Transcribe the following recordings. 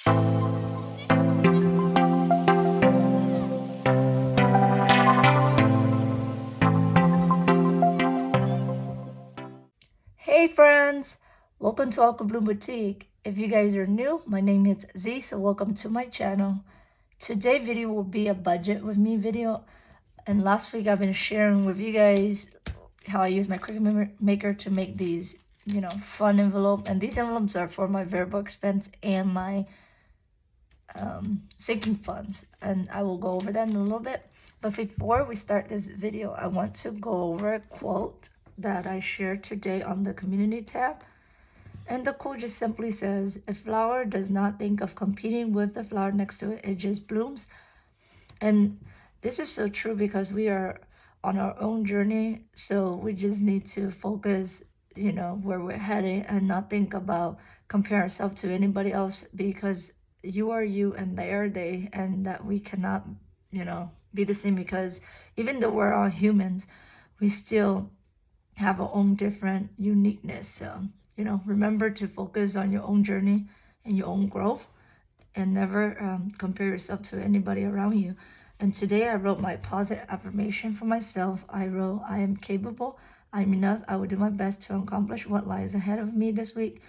Hey friends, welcome to AquaBloomBoutique. If you guys are new, my name is Z, so welcome to my channel. Today's video will be a budget with me video, and last week I've been sharing with you guys how I use my Cricut Maker to make these, fun envelope, and these envelopes are for my variable expense and my sinking funds, and I will go over that in a little bit. But before we start this video, I want to go over a quote that I shared today on the community tab. And the quote just simply says, "A flower does not think of competing with the flower next to it, it just blooms." And this is so true because we are on our own journey, so we just need to focus, where we're headed and not think about compare ourselves to anybody else, because you are you and they are they, and that we cannot, be the same, because even though we're all humans, we still have our own different uniqueness. So, remember to focus on your own journey and your own growth, and never compare yourself to anybody around you. And today I wrote my positive affirmation for myself. I wrote, "I am capable, I'm enough, I will do my best to accomplish what lies ahead of me this week,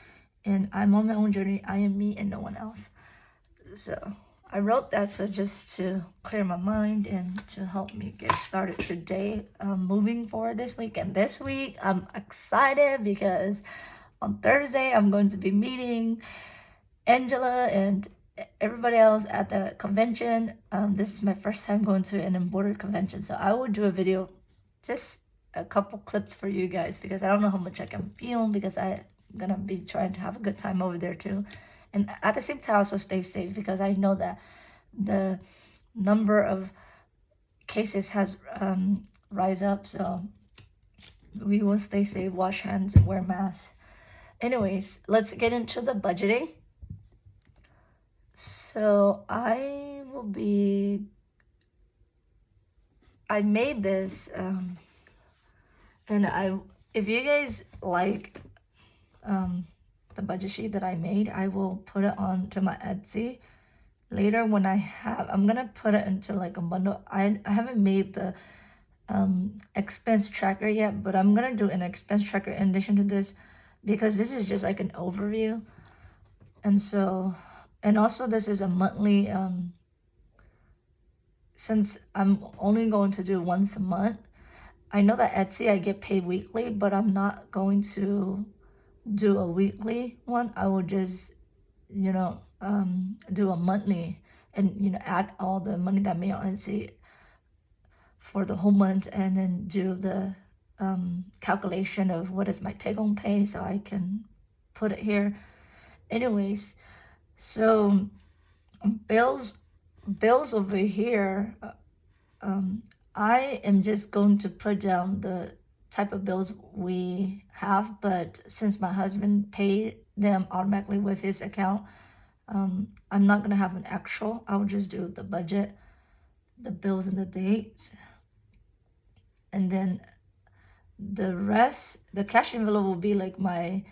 and I'm on my own journey, I am me and no one else." So I wrote that so just to clear my mind and to help me get started today, moving forward this week. And this week I'm excited because on Thursday I'm going to be meeting Angela and everybody else at the convention. This is my first time going to an embroidery convention, so I will do a video, just a couple clips for you guys, because I don't know how much I can film, because I'm gonna be trying to have a good time over there too. And at the same time, also stay safe, because I know that the number of cases has rise up. So we will stay safe, wash hands, and wear masks. Anyways, let's get into the budgeting. So I made this, and if you guys like the budget sheet that I made, I will put it on to my Etsy later when I'm gonna put it into like a bundle. I haven't made the expense tracker yet, but I'm gonna do an expense tracker in addition to this, because this is just like an overview. And so, and also this is a monthly, since I'm only going to do once a month. I know that Etsy I get paid weekly, but I'm not going to do a weekly one. I will just, do a monthly, and add all the money that I made on Etsy for the whole month, and then do the calculation of what is my take-home pay, so I can put it here. Anyways, so bills over here, I am just going to put down the type of bills we have, but since my husband paid them automatically with his account, I'm not gonna have an actual. I will just do the budget, the bills, and the dates, and then the rest, the cash envelope, will be like my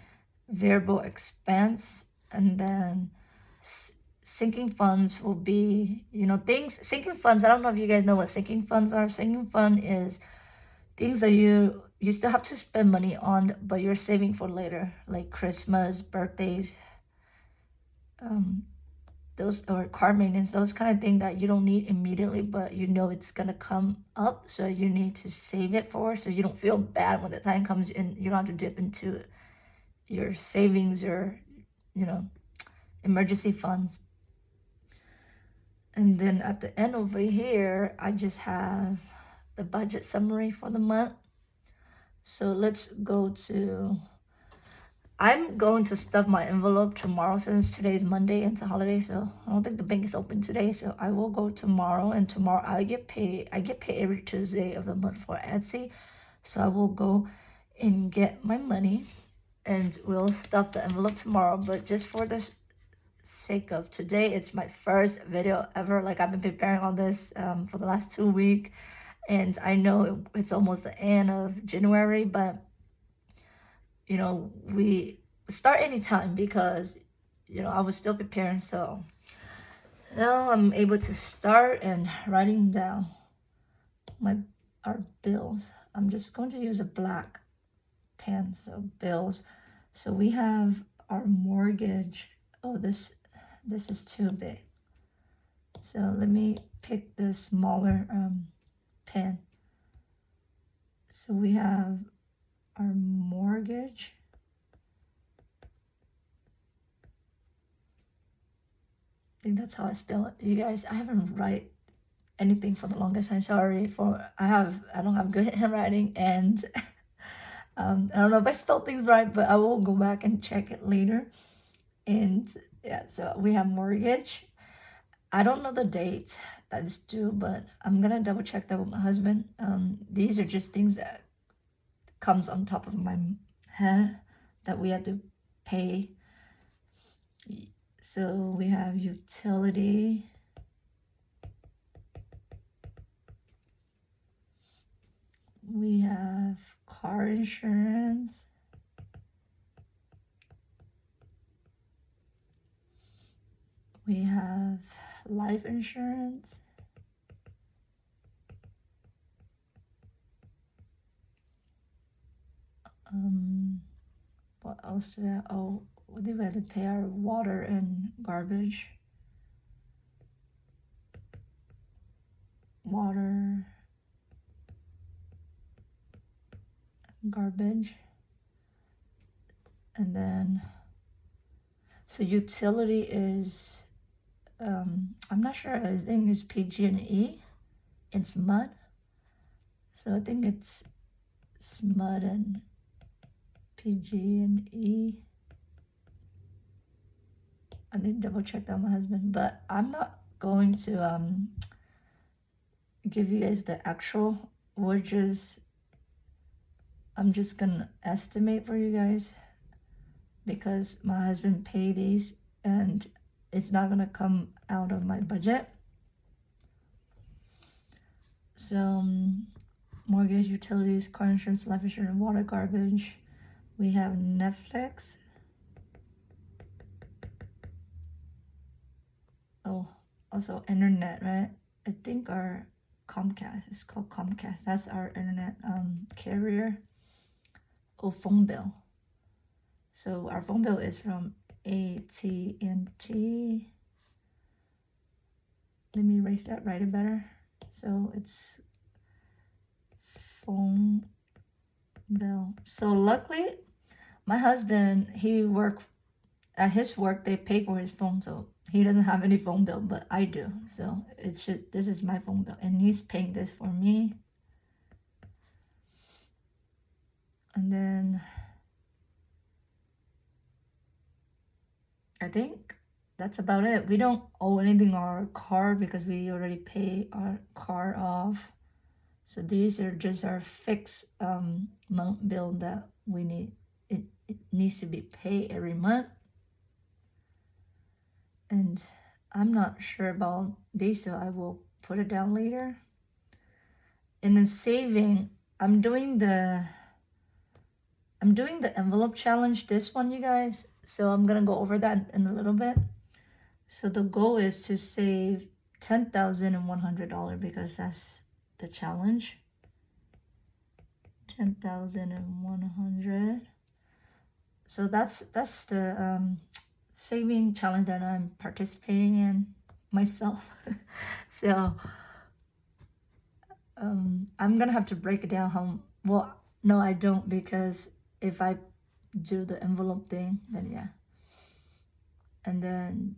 variable expense, and then sinking funds will be, sinking funds. I don't know if you guys know what sinking funds are. Sinking fund is things that you still have to spend money on, but you're saving for later, like Christmas, birthdays, those, or car maintenance, those kind of things that you don't need immediately, but it's gonna come up, so you need to save it for, so you don't feel bad when the time comes and you don't have to dip into your savings or emergency funds. And then at the end over here, I just have the budget summary for the month. So let's go to, I'm going to stuff my envelope tomorrow, since today is Monday and it's a holiday, so I don't think the bank is open today. So I will go tomorrow, and tomorrow I get paid every Tuesday of the month for Etsy. So I will go and get my money, and we'll stuff the envelope tomorrow. But just for the sake of today, it's my first video ever. Like, I've been preparing all this for the last 2 weeks, and I know it's almost the end of January, but we start anytime, because I was still preparing. So Now I'm able to start and writing down our bills. I'm just going to use a black pen, so bills. So we have our mortgage. Oh, this is too big. So let me pick the smaller pen. So we have our mortgage. I think that's how I spell it. You guys, I haven't write anything for the longest time. Sorry for I don't have good handwriting, and I don't know if I spelled things right, but I will go back and check it later. And yeah, so we have mortgage. I don't know the date that is due, but I'm gonna double check that with my husband. These are just things that comes on top of my head that we have to pay. So we have utility. We have car insurance. We have life insurance. What else do we have? Oh, we have to pay our water and garbage. Water, garbage. And then, so utility is, I'm not sure, I think it's PG&E. It's mud. So I think it's mud and PG&E. I need to double check that with my husband, but I'm not going to give you guys the actual wages. I'm just gonna estimate for you guys because my husband paid these and it's not gonna come out of my budget. So mortgage, utilities, car insurance, life insurance, water, garbage. We have Netflix. Oh, also internet, right? I think our Comcast, it's called Comcast. That's our internet carrier. Oh, phone bill. So our phone bill is from AT&T. Let me erase that, write it better. So it's phone bill. So luckily, my husband, he worked at his work, they pay for his phone, so he doesn't have any phone bill, but I do. So this is my phone bill, and he's paying this for me. And then I think that's about it. We don't owe anything on our car because we already pay our car off. So these are just our fixed month bill that we need. It needs to be paid every month. And I'm not sure about these, so I will put it down later. And then saving, I'm doing the envelope challenge, this one, you guys. So I'm gonna go over that in a little bit. So the goal is to save $10,100 because that's the challenge. 10,100. So that's the saving challenge that I'm participating in myself. So I'm gonna have to break it down how well. No, I don't, because if I do the envelope thing, then yeah. And then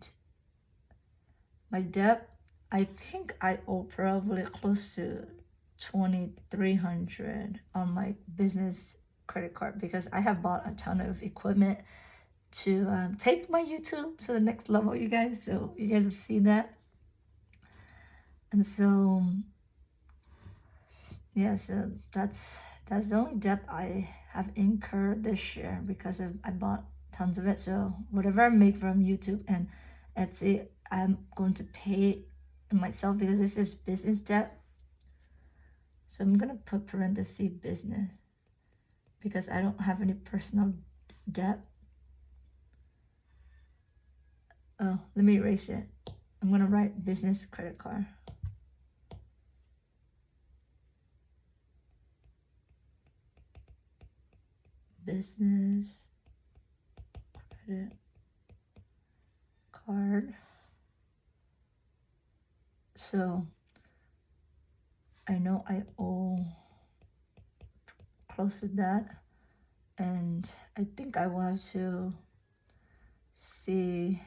my debt, I think I owe probably close to $2,300 on my business credit card because I have bought a ton of equipment to take my YouTube to the next level, you guys. So you guys have seen that. And so yeah, so that's the only debt I have incurred this year because I bought tons of it. So whatever I make from YouTube and Etsy, I'm going to pay myself because this is business debt. So I'm gonna put parenthesis business because I don't have any personal debt. Oh, let me erase it. I'm gonna write business credit card. Business credit card. So I know I owe close to that, and I think I will have to see.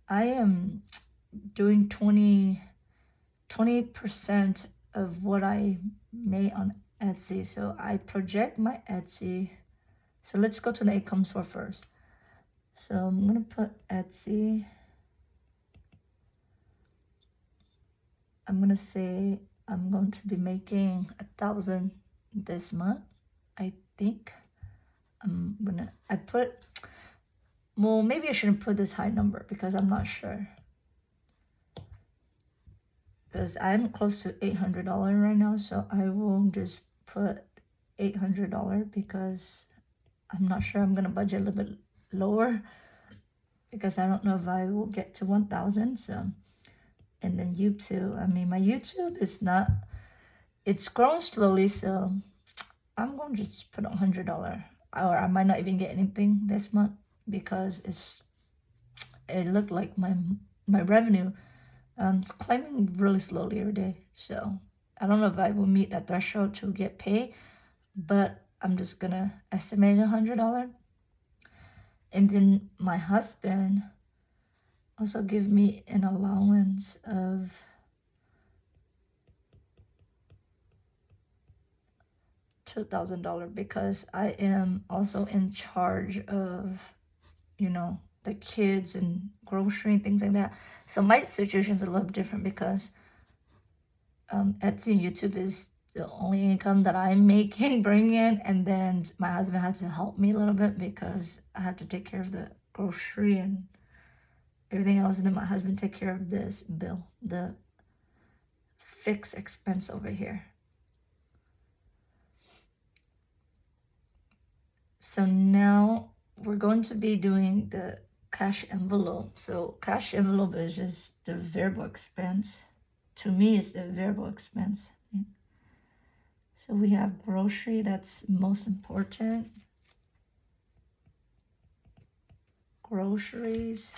I am doing 20% of what I made on Etsy. So I project my Etsy. So let's go to the income source first. So I'm gonna put Etsy. I'm gonna say I'm going to be making 1,000 this month. I think well, maybe I shouldn't put this high number because I'm not sure. Because I'm close to $800 right now, so I will just put $800 because I'm not sure. I'm gonna budget a little bit lower because I don't know if I will get to 1,000. So, and then YouTube, I mean, my YouTube is not, it's growing slowly, so I'm going to just put $100, or I might not even get anything this month because it looked like my revenue it's climbing really slowly every day. So I don't know if I will meet that threshold to get paid, but I'm just gonna estimate $100. And then my husband also give me an allowance of $2,000 because I am also in charge of, you know, the kids and grocery and things like that. So my situation is a little different because Etsy and YouTube is the only income that I'm making, bringing in, and then my husband had to help me a little bit because I have to take care of the grocery and everything else, and then my husband take care of this bill, the fixed expense over here. So now we're going to be doing the cash envelope. So cash envelope is just the variable expense. To me, it's the variable expense. So we have grocery, that's most important. Groceries.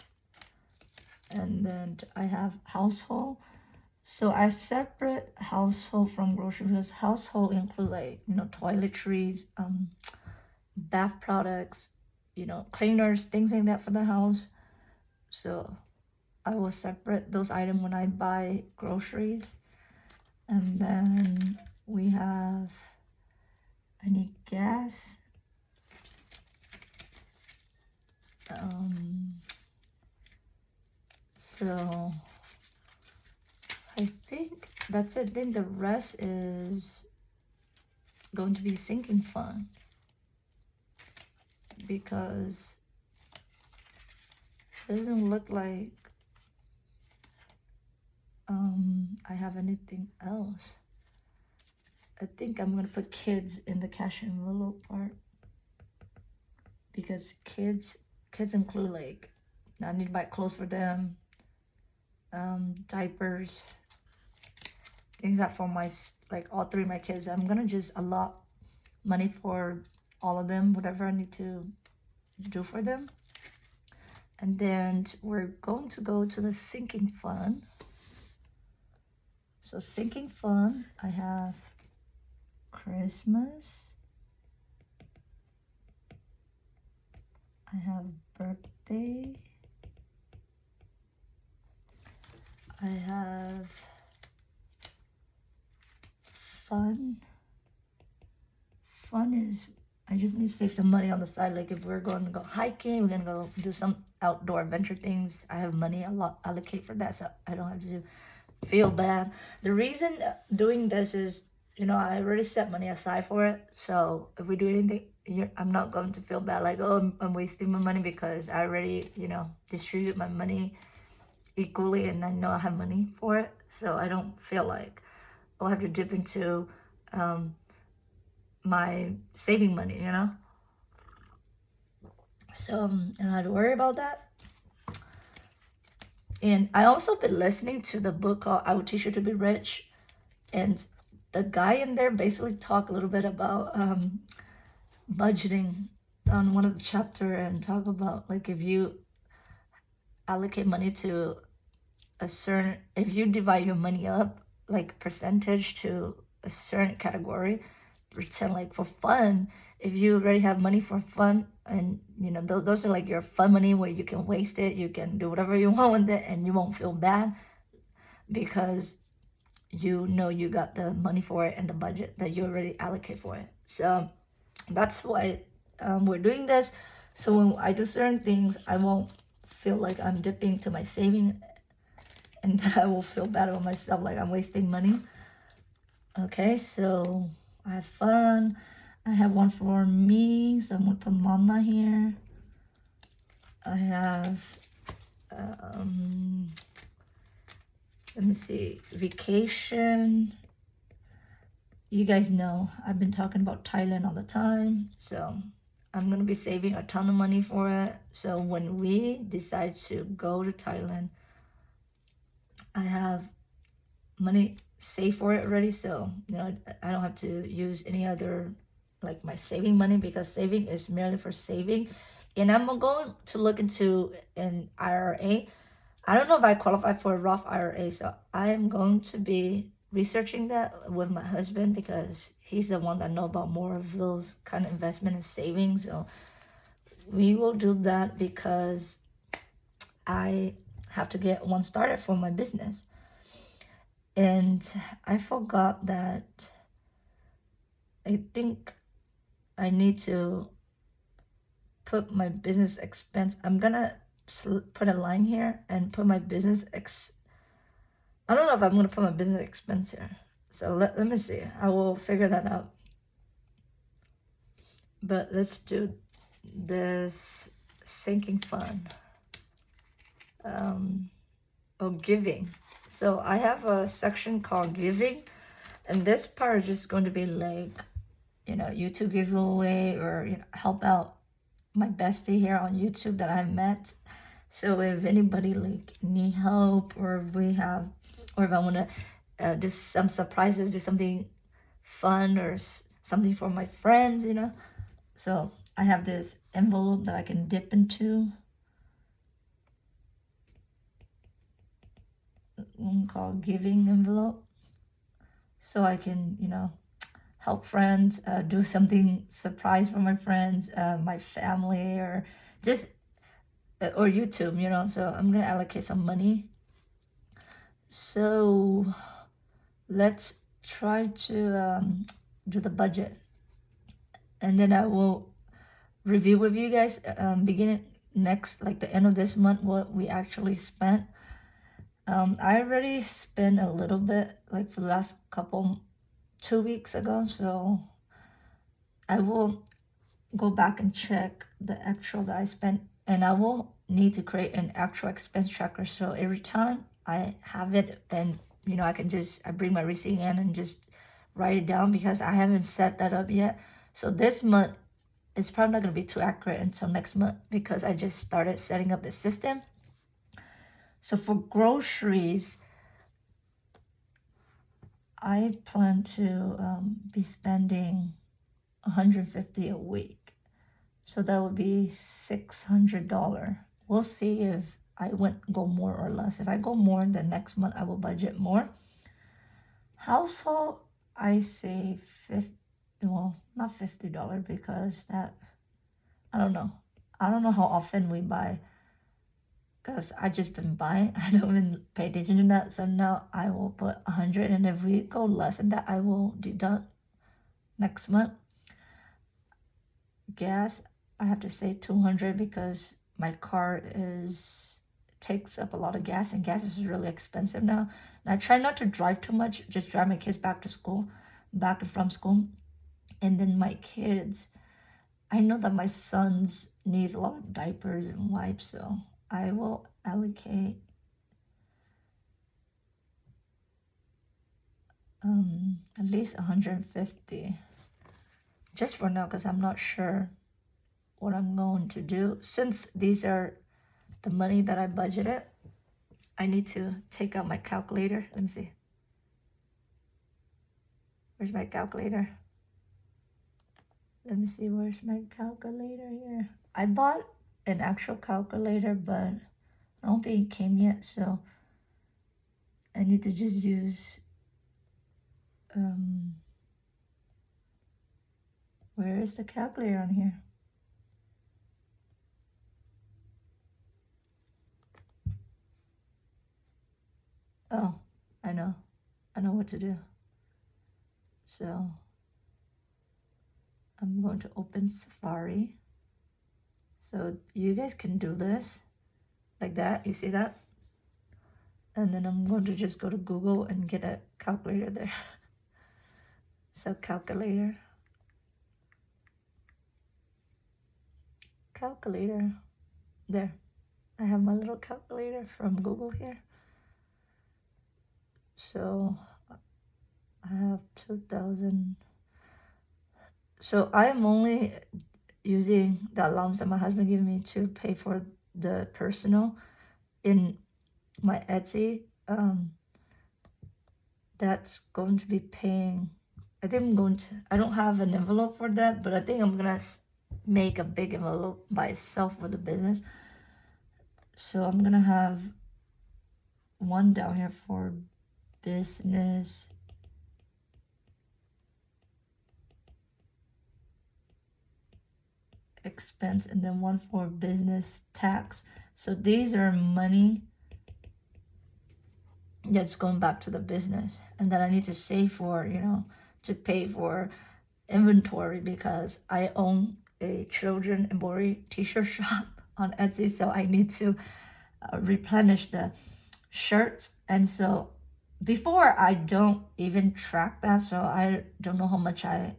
And then I have household. So I separate household from grocery because household includes, like, you know, toiletries, bath products, you know, cleaners, things like that for the house. So I will separate those items when I buy groceries. And then we have, I need gas. So I think that's it. Then the rest is going to be sinking fund because it doesn't look like I have anything else. I think I'm gonna put kids in the cash envelope part because kids include, like, I need to buy clothes for them, diapers, things that for my, like, all three of my kids. I'm gonna just allot money for all of them, whatever I need to do for them. And then we're going to go to the sinking fund. So sinking fund, I have Christmas, I have birthday, I have fun. Fun is, I just need to save some money on the side. Like if we're going to go hiking, we're gonna go do some outdoor adventure things, I have money a lot allocate for that, so I don't have to feel bad. The reason doing this is, you know, I already set money aside for it. So if we do anything, I'm not going to feel bad like, oh, I'm wasting my money because I already, you know, distribute my money equally and I know I have money for it. So I don't feel like, oh, I have to dip into my saving money, you know? So I don't have to worry about that. And I also been listening to the book called I Will Teach You to Be Rich. And the guy in there basically talk a little bit about budgeting on one of the chapter, and talk about like if you allocate money to a certain, if you divide your money up like percentage to a certain category, pretend like for fun, if you already have money for fun, and you know those are like your fun money where you can waste it, you can do whatever you want with it, and you won't feel bad because you know you got the money for it and the budget that you already allocate for it. So that's why we're doing this. So when I do certain things, I won't feel like I'm dipping to my saving, and that I will feel bad about myself, like I'm wasting money. Okay, so I have fun. I have one for me, so I'm gonna put mama here. I have, let me see, vacation. You guys know I've been talking about Thailand all the time, so I'm gonna be saving a ton of money for it. So when we decide to go to Thailand, I have money saved for it already. So you know, I don't have to use any other like my saving money, because saving is merely for saving. And I'm going to look into an IRA. I don't know if I qualify for a Roth IRA, so I am going to be researching that with my husband, because he's the one that know about more of those kind of investment and savings. So we will do that because I have to get one started for my business. And I forgot that I think I need to put my business expense. I'm gonna put a line here and put my business I don't know if I'm gonna put my business expense here. So let me see. I will figure that out. But let's do this sinking fund. Or giving. So I have a section called giving, and this part is just going to be like, you know, YouTube giveaway, or you know, help out my bestie here on YouTube that I met. So if anybody like need help, or if we have, or if I want to do some surprises, do something fun, or something for my friends, you know. So I have this envelope that I can dip into, one called giving envelope, so I can, you know, help friends, do something surprise for my friends, my family, or just or YouTube, you know. So I'm gonna allocate some money. So let's try to do the budget, and then I will review with you guys beginning next, like the end of this month, what we actually spent. I already spent a little bit like for the last 2 weeks ago, so I will go back and check the actual that I spent, and I will need to create an actual expense tracker, so every time I have it, and you know, I bring my receipt in and just write it down, because I haven't set that up yet. So this month it's probably not going to be too accurate until next month, because I just started setting up the system. So for groceries, I plan to be spending $150 a week. So that would be $600. We'll see if I go more or less. If I go more, then next month I will budget more. Household, I say not $50, because that, I don't know how often we buy, because I just been buying. I don't even pay attention to that. So now I will put 100, and if we go less than that, I will deduct next month. Gas, I have to say 200, because my car takes up a lot of gas, and gas is really expensive now. And I try not to drive too much, just drive my kids back and from school. And then my kids, I know that my sons needs a lot of diapers and wipes, so I will allocate at least 150 just for now, because I'm not sure what I'm going to do, since these are the money that I budgeted. I need to take out my calculator. Let me see. Where's my calculator? Let me see, where's my calculator here? I bought an actual calculator, but I don't think it came yet, so I need to just use, where is the calculator on here? Oh, I know what to do. So I'm going to open Safari. So you guys can do this like that, you see that? And then I'm going to just go to Google and get a calculator there. So calculator. There. I have my little calculator from Google here. So I have 2,000. So I am only using the allowance that my husband gave me to pay for the personal in my Etsy. That's going to be paying, I think I don't have an envelope for that, but I think I'm gonna make a big envelope by itself for the business. So I'm gonna have one down here for business expense, and then one for business tax. So these are money that's going back to the business, and that I need to save for, to pay for inventory, because I own a children embroidery t-shirt shop on Etsy, so I need to replenish the shirts. And so before, I don't even track that, so I don't know how much it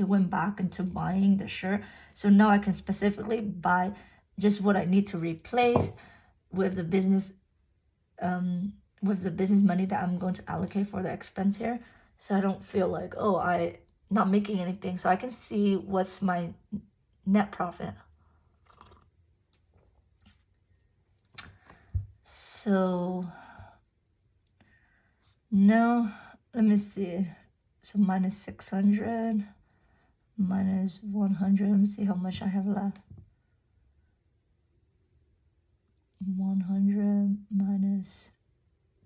went back into buying the shirt. So now I can specifically buy just what I need to replace with the business money that I'm going to allocate for the expense here. So I don't feel like, oh, I not making anything, so I can see what's my net profit. So no, let me see. So minus 600, minus 100. Let me see how much I have left. 100 minus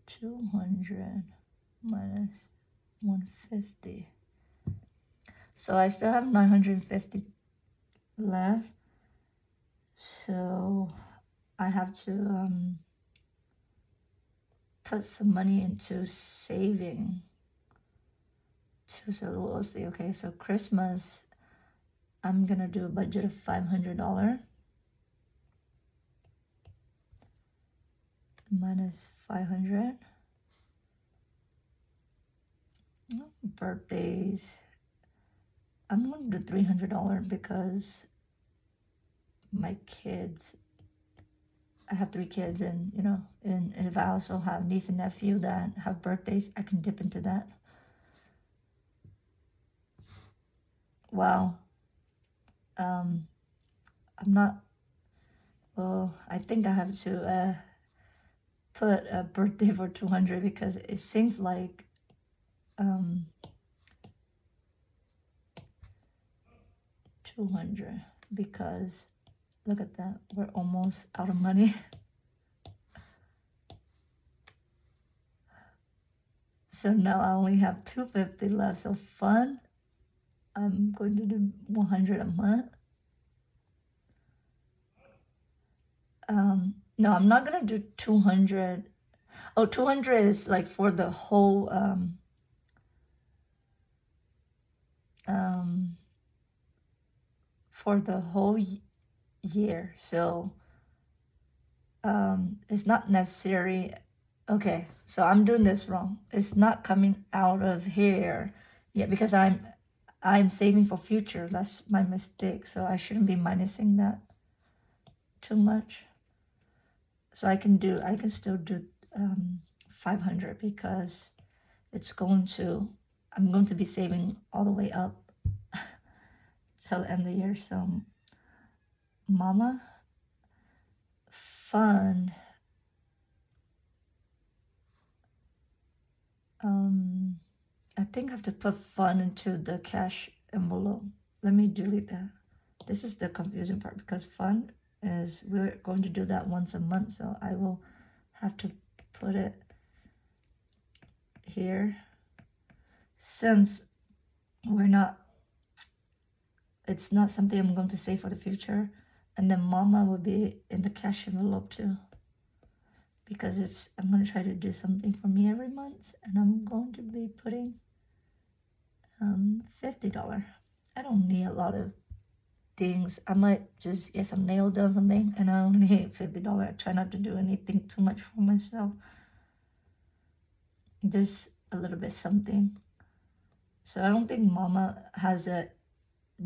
200 minus 150. So I still have 950 left. So I have to put some money into saving too. So we'll see. Okay, so Christmas, I'm gonna do a budget of $500 minus 500. Birthdays, I'm going to do $300 because my kids, I have 3 kids, and and if I also have niece and nephew that have birthdays, I can dip into that. Wow. I'm not, well, I think I have to put a birthday for 200, because it seems like 200, because look at that, we're almost out of money. So now I only have 250 left. So fun, I'm going to do 100 a month. No, I'm not gonna do 200. Oh, 200 is like for the whole year. So it's not necessary. Okay, so I'm doing this wrong. It's not coming out of here yet, because I'm saving for future. That's my mistake. So I shouldn't be minusing that too much. So I can still do 500, because I'm going to be saving all the way up till the end of the year. So mama fund think I have to put fun into the cash envelope. Let me delete that. This is the confusing part because fun is, we're going to do that once a month, so I will have to put it here since it's not something I'm going to save for the future. And then mama will be in the cash envelope too, because I'm going to try to do something for me every month, and I'm going to be putting $50. I don't need a lot of things. I might just get some nails done, something, and I only need $50. I try not to do anything too much for myself, just a little bit something. So I don't think mama has a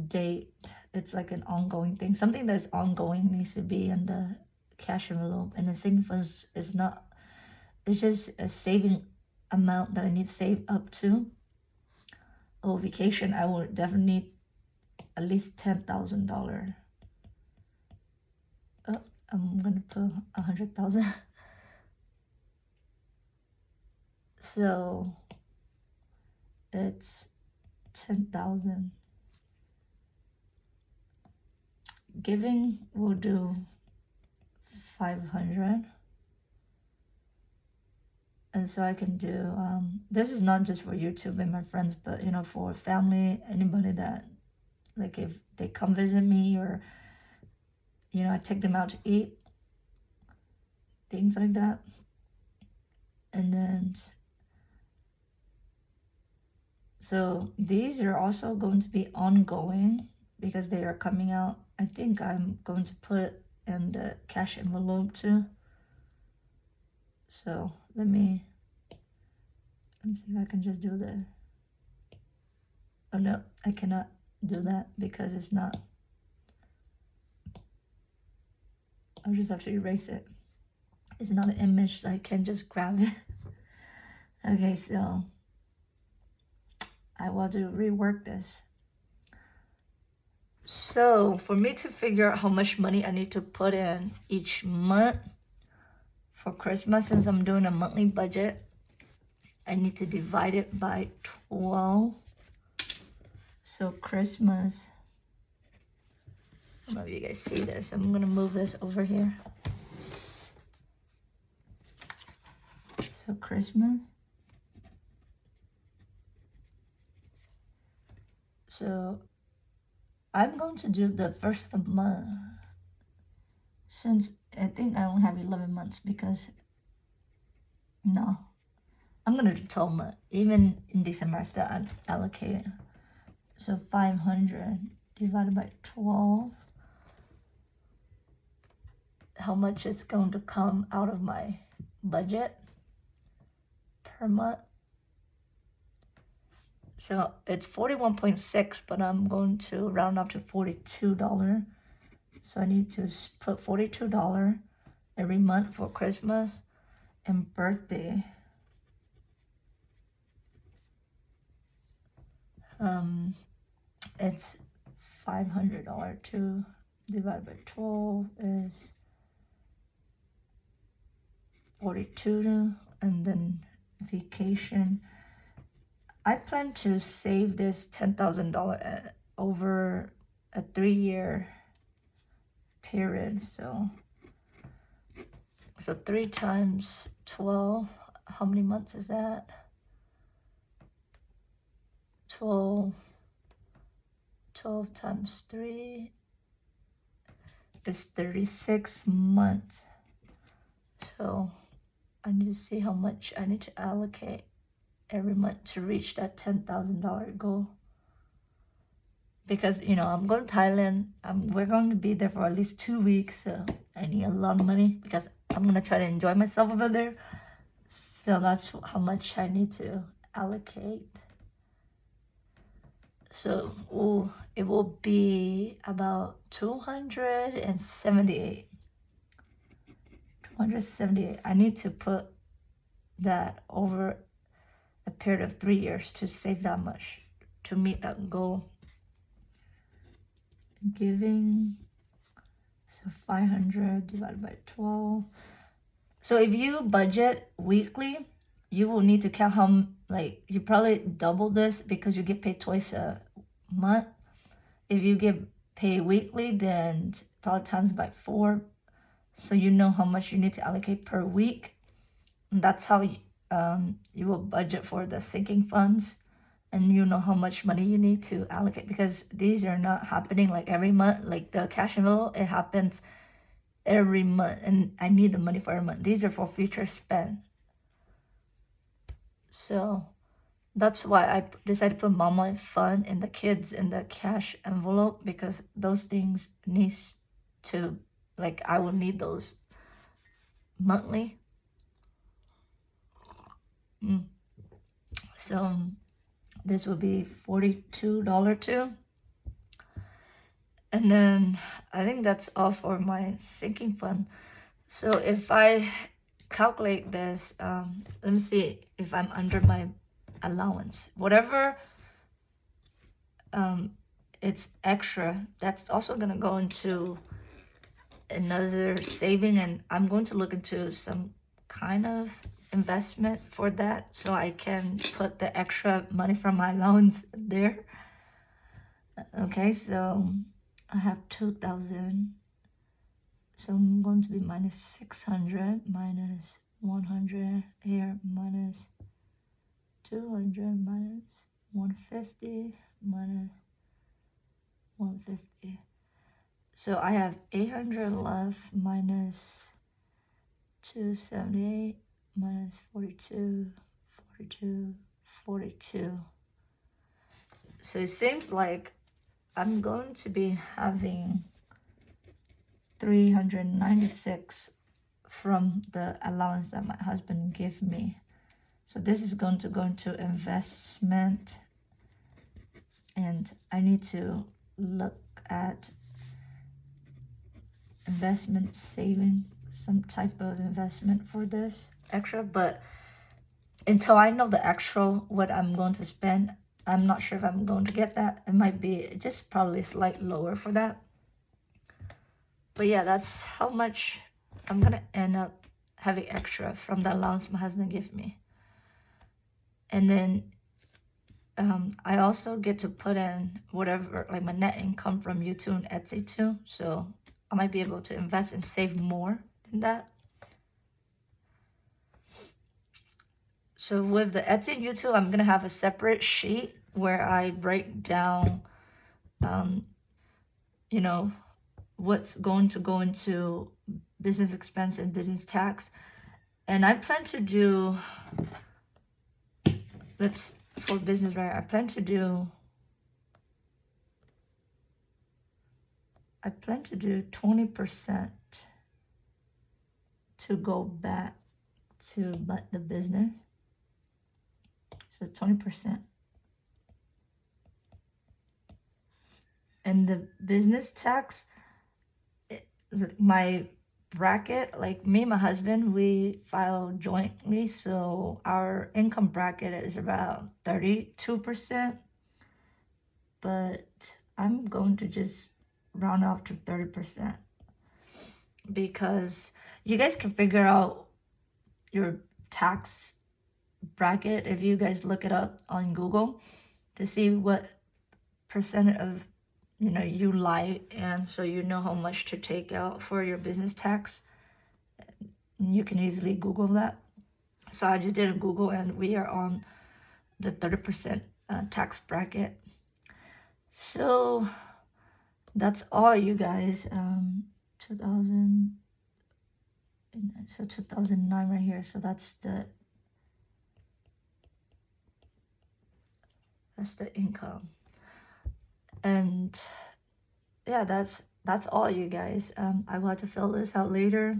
date. It's like an ongoing thing. Something that's ongoing needs to be in the cash envelope, and the saving funds is not, it's just a saving amount that I need to save up to. Oh, vacation, I will definitely need at least $10,000. Oh, I'm gonna put 100,000. So it's 10,000. Giving will do 500. And so I can do, this is not just for YouTube and my friends, but you know, for family, anybody that, like if they come visit me, or you know, I take them out to eat, things like that. And then, so these are also going to be ongoing because they are coming out. I think I'm going to put in the cash envelope too. So let me see if I can just do this. Oh no, I cannot do that because it's not. I'll just have to erase it. It's not an image, so I can just grab it. Okay, so I will rework this. So for me to figure out how much money I need to put in each month for Christmas, since I'm doing a monthly budget, I need to divide it by 12. So Christmas, I don't know if you guys see this. I'm gonna move this over here. So Christmas. So I'm going to do the first month, since I think I only have 11 months, because no, I'm gonna do 12 months. Even in December, I still allocate. So 500 divided by 12. How much it's going to come out of my budget per month. So it's 41.6, but I'm going to round up to $42. So I need to put $42 every month for Christmas and birthday. It's $500 too. Divided by 12 is 42, and then vacation. I plan to save this $10,000 over a 3-year period. So 3 times 12, how many months is that? 12 times 3 is 36 months. So I need to see how much I need to allocate every month to reach that $10,000 goal. Because, you know, I'm going to Thailand. We're going to be there for at least 2 weeks. So I need a lot of money because I'm going to try to enjoy myself over there. So that's how much I need to allocate. So it will be about 278. I need to put that over a period of 3 years to save that much to meet that goal. Giving, so 500 divided by 12. So if you budget weekly, you will need to count like you probably double this because you get paid twice a month. If you get paid weekly, then probably times by 4, so you know how much you need to allocate per week. And that's how you will budget for the sinking funds, and you know how much money you need to allocate, because these are not happening like every month. Like the cash envelope, it happens every month, and I need the money for every month. These are for future spend. So that's why I decided to put mama and fun and the kids in the cash envelope, because those things needs to, like, I will need those monthly. So this will be $42 too. And then I think that's all for my sinking fund. So if I calculate this, let me see if I'm under my allowance. Whatever it's extra, that's also gonna go into another saving, and I'm going to look into some kind of investment for that, so I can put the extra money from my allowance there. Okay, so I have 2,000, so I'm going to be minus 600, minus 100 here, minus 200, minus 150, minus 150. So I have 800 left, minus 278, minus 42, 42, 42. So it seems like I'm going to be having 396 from the allowance that my husband gave me. So this is going to go into investment, and I need to look at investment, saving some type of investment for this extra. But until I know the actual what I'm going to spend, I'm not sure if I'm going to get that. It might be just probably slightly lower for that. But yeah, that's how much I'm gonna end up having extra from the allowance my husband gave me. And then I also get to put in whatever, like my net income from YouTube and Etsy too. So I might be able to invest and save more than that. So with the Etsy and YouTube, I'm gonna have a separate sheet where I break down, you know, what's going to go into business expense and business tax. And I plan to do, for business, right? I plan to do 20% to go back to the business. So 20%. And the business tax, my bracket, like me and my husband, we file jointly, so our income bracket is about 32%, but I'm going to just round off to 30%, because you guys can figure out your tax bracket if you guys look it up on Google to see what percent of you lie, and so you know how much to take out for your business tax. You can easily Google that. So I just did a Google, and we are on the 30% tax bracket. So that's all, you guys. 2009 right here. So that's the income. And yeah, that's all, you guys. I will have to fill this out later,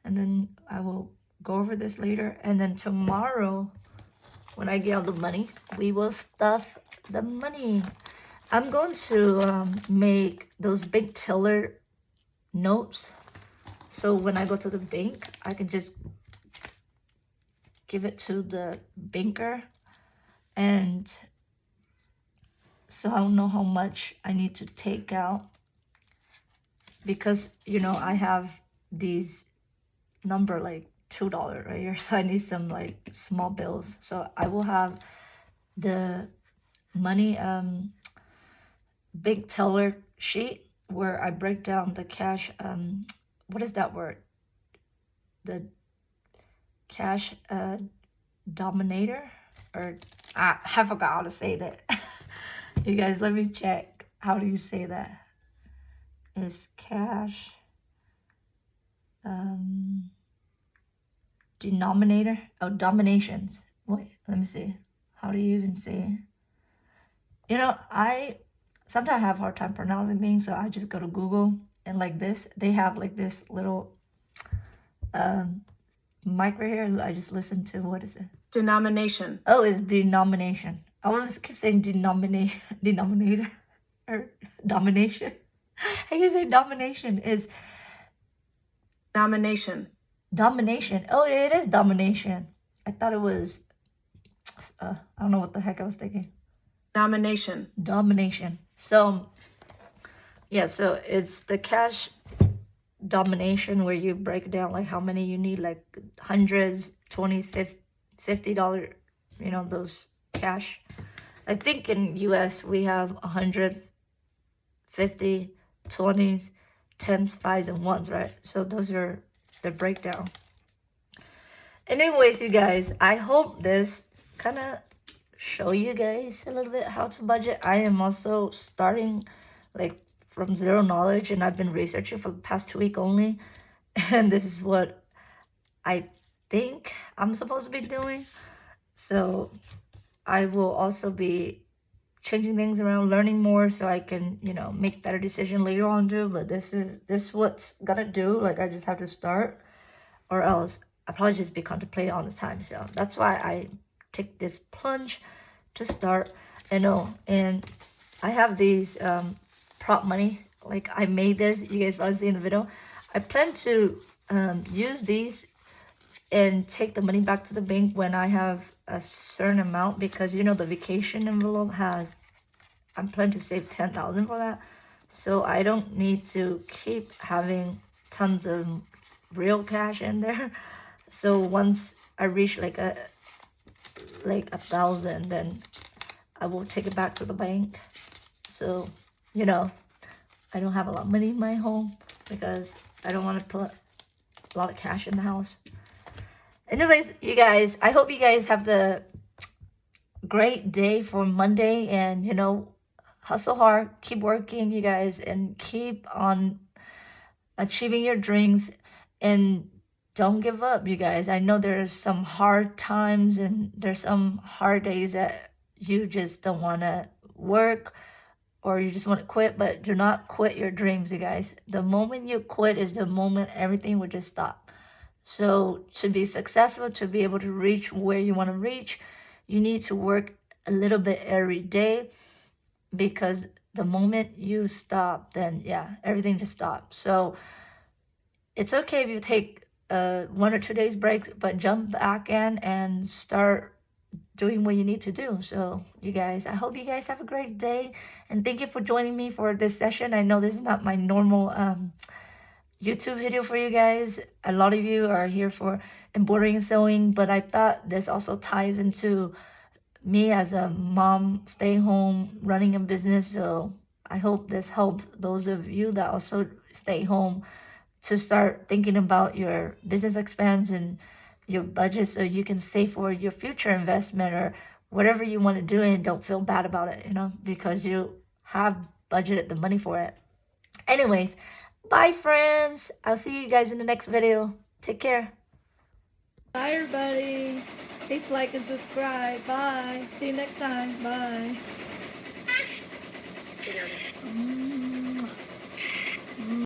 and then I will go over this later. And then tomorrow, when I get all the money, we will stuff the money. I'm going to make those big teller notes, so when I go to the bank, I can just give it to the banker, and so I don't know how much I need to take out, because I have these number like $2 right here. So I need some like small bills. So I will have the money big teller sheet where I break down the cash what is that word? The cash dominator, or I forgot how to say that. You guys, let me check. How do you say that? Is cash denominator? Oh, dominations. Wait, let me see. How do you even say it? You know, I sometimes have a hard time pronouncing things, so I just go to Google, and like this, they have like this little mic right here. I just listen to, what is it? Denomination. Oh, it's denomination. I always keep saying denominator or domination. I can say domination is Domination. domination. Oh, it is domination. I thought it was I don't know what the heck I was thinking. Domination. Domination. So yeah, so it's the cash domination where you break down like how many you need, like hundreds, 20s, $50, you know, those cash. I think in US we have 100, 50, 20s, 10s, 5s, and 1s, right? So those are the breakdown. Anyways, you guys, I hope this kind of show you guys a little bit how to budget. I am also starting like from zero knowledge, and I've been researching for the past 2 weeks only. And this is what I think I'm supposed to be doing. So I will also be changing things around, learning more, so I can, you know, make better decision later on too. But this is what's gonna do. Like, I just have to start, or else I probably just be contemplating all the time. So that's why I take this plunge to start. And I have these prop money. Like, I made this, you guys probably see in the video. I plan to use these and take the money back to the bank when I have a certain amount, because you know the vacation envelope has, I'm planning to save 10,000 for that, so I don't need to keep having tons of real cash in there. So once I reach like 1,000, then I will take it back to the bank. So, you know, I don't have a lot of money in my home because I don't want to put a lot of cash in the house. Anyways, you guys, I hope you guys have the great day for Monday, and, you know, hustle hard, keep working, you guys, and keep on achieving your dreams, and don't give up, you guys. I know there's some hard times and there's some hard days that you just don't want to work, or you just want to quit, but do not quit your dreams, you guys. The moment you quit is the moment everything will just stop. So to be successful, to be able to reach where you want to reach, you need to work a little bit every day, because the moment you stop, then yeah, everything just stops. So it's okay if you take 1 or 2 days break, but jump back in and start doing what you need to do. So you guys, I hope you guys have a great day, and thank you for joining me for this session. I know this is not my normal YouTube video for you guys. A lot of you are here for embroidering and sewing, but I thought this also ties into me as a mom, staying home, running a business. So I hope this helps those of you that also stay home to start thinking about your business expense and your budget, so you can save for your future investment or whatever you want to do, and don't feel bad about it, you know, because you have budgeted the money for it. Anyways, bye friends. I'll see you guys in the next video. Take care. Bye everybody. Please like and subscribe. Bye. See you next time. Bye.